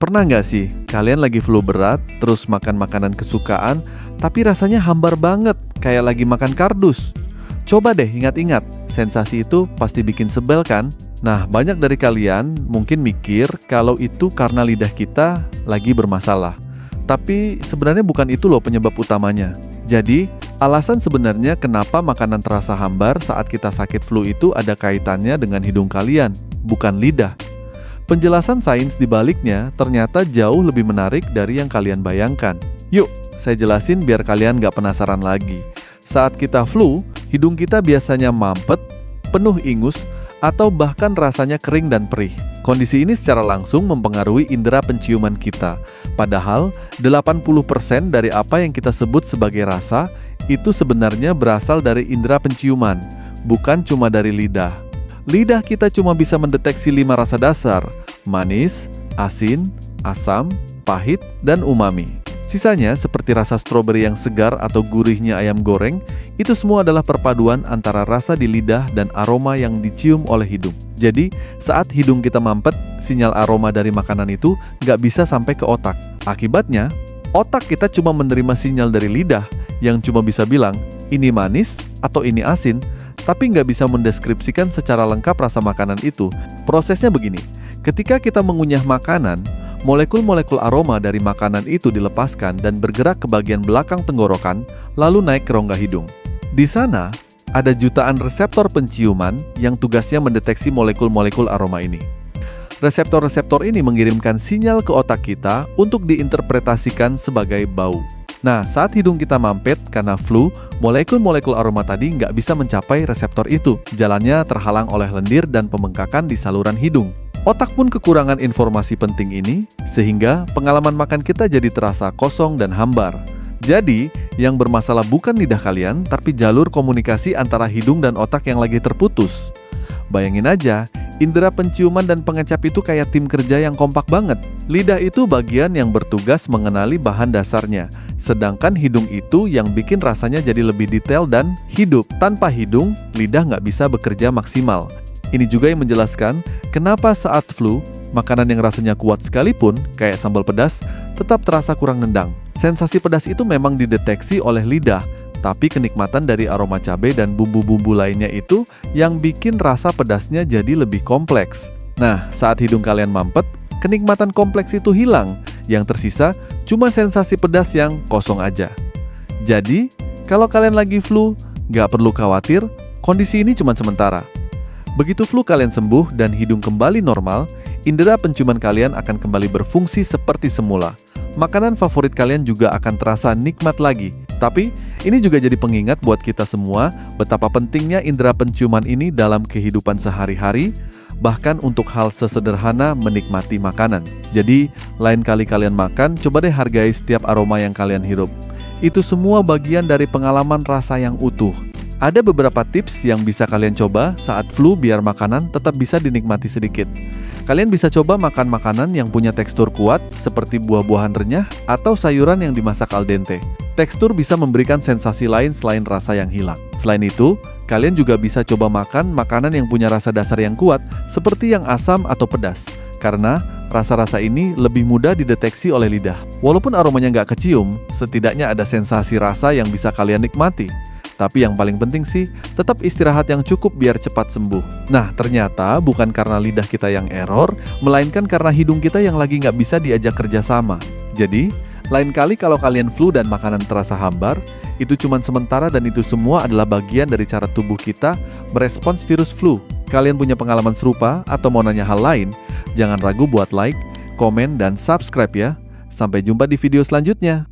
Pernah nggak sih kalian lagi flu berat, terus makan makanan kesukaan, tapi rasanya hambar banget, kayak lagi makan kardus? Coba deh ingat-ingat, sensasi itu pasti bikin sebel kan? Nah, banyak dari kalian mungkin mikir kalau itu karena lidah kita lagi bermasalah. Tapi sebenarnya bukan itu loh penyebab utamanya. Jadi, alasan sebenarnya kenapa makanan terasa hambar saat kita sakit flu itu ada kaitannya dengan hidung kalian, bukan lidah. Penjelasan sains di baliknya ternyata jauh lebih menarik dari yang kalian bayangkan. Yuk, saya jelasin biar kalian gak penasaran lagi. Saat kita flu, hidung kita biasanya mampet, penuh ingus, atau bahkan rasanya kering dan perih. Kondisi ini secara langsung mempengaruhi indera penciuman kita. Padahal, 80% dari apa yang kita sebut sebagai rasa itu sebenarnya berasal dari indera penciuman, bukan cuma dari lidah. Lidah kita cuma bisa mendeteksi 5 rasa dasar: manis, asin, asam, pahit, dan umami. Sisanya seperti rasa stroberi yang segar atau gurihnya ayam goreng, itu semua adalah perpaduan antara rasa di lidah dan aroma yang dicium oleh hidung. Jadi, saat hidung kita mampet, sinyal aroma dari makanan itu nggak bisa sampai ke otak. Akibatnya, otak kita cuma menerima sinyal dari lidah yang cuma bisa bilang, ini manis atau ini asin, tapi nggak bisa mendeskripsikan secara lengkap rasa makanan itu. Prosesnya begini, ketika kita mengunyah makanan, molekul-molekul aroma dari makanan itu dilepaskan dan bergerak ke bagian belakang tenggorokan, lalu naik ke rongga hidung. Di sana, ada jutaan reseptor penciuman yang tugasnya mendeteksi molekul-molekul aroma ini. Reseptor-reseptor ini mengirimkan sinyal ke otak kita untuk diinterpretasikan sebagai bau. Nah, saat hidung kita mampet karena flu, molekul-molekul aroma tadi nggak bisa mencapai reseptor itu. Jalannya terhalang oleh lendir dan pembengkakan di saluran hidung. Otak pun kekurangan informasi penting ini, sehingga pengalaman makan kita jadi terasa kosong dan hambar. Jadi, yang bermasalah bukan lidah kalian, tapi jalur komunikasi antara hidung dan otak yang lagi terputus. Bayangin aja, indera penciuman dan pengecap itu kayak tim kerja yang kompak banget. Lidah itu bagian yang bertugas mengenali bahan dasarnya, sedangkan hidung itu yang bikin rasanya jadi lebih detail dan hidup. Tanpa hidung, lidah nggak bisa bekerja maksimal. Ini juga yang menjelaskan kenapa saat flu, makanan yang rasanya kuat sekalipun, kayak sambal pedas, tetap terasa kurang nendang. Sensasi pedas itu memang dideteksi oleh lidah, tapi kenikmatan dari aroma cabai dan bumbu-bumbu lainnya itu yang bikin rasa pedasnya jadi lebih kompleks. Nah, saat hidung kalian mampet, kenikmatan kompleks itu hilang. Yang tersisa cuma sensasi pedas yang kosong aja. Jadi, kalau kalian lagi flu, nggak perlu khawatir, kondisi ini cuma sementara. Begitu flu kalian sembuh dan hidung kembali normal, indera penciuman kalian akan kembali berfungsi seperti semula. Makanan favorit kalian juga akan terasa nikmat lagi. Tapi, ini juga jadi pengingat buat kita semua betapa pentingnya indera penciuman ini dalam kehidupan sehari-hari, bahkan untuk hal sesederhana menikmati makanan. Jadi, lain kali kalian makan, coba deh hargai setiap aroma yang kalian hirup. Itu semua bagian dari pengalaman rasa yang utuh. Ada beberapa tips yang bisa kalian coba saat flu biar makanan tetap bisa dinikmati sedikit. Kalian bisa coba makan makanan yang punya tekstur kuat seperti buah-buahan renyah atau sayuran yang dimasak al dente. Tekstur bisa memberikan sensasi lain selain rasa yang hilang. Selain itu, kalian juga bisa coba makan makanan yang punya rasa dasar yang kuat seperti yang asam atau pedas. Karena rasa-rasa ini lebih mudah dideteksi oleh lidah. Walaupun aromanya nggak kecium, setidaknya ada sensasi rasa yang bisa kalian nikmati. Tapi yang paling penting sih, tetap istirahat yang cukup biar cepat sembuh. Nah, ternyata bukan karena lidah kita yang error, melainkan karena hidung kita yang lagi nggak bisa diajak kerja sama. Jadi, lain kali kalau kalian flu dan makanan terasa hambar, itu cuma sementara dan itu semua adalah bagian dari cara tubuh kita merespons virus flu. Kalian punya pengalaman serupa atau mau nanya hal lain? Jangan ragu buat like, komen, dan subscribe ya. Sampai jumpa di video selanjutnya.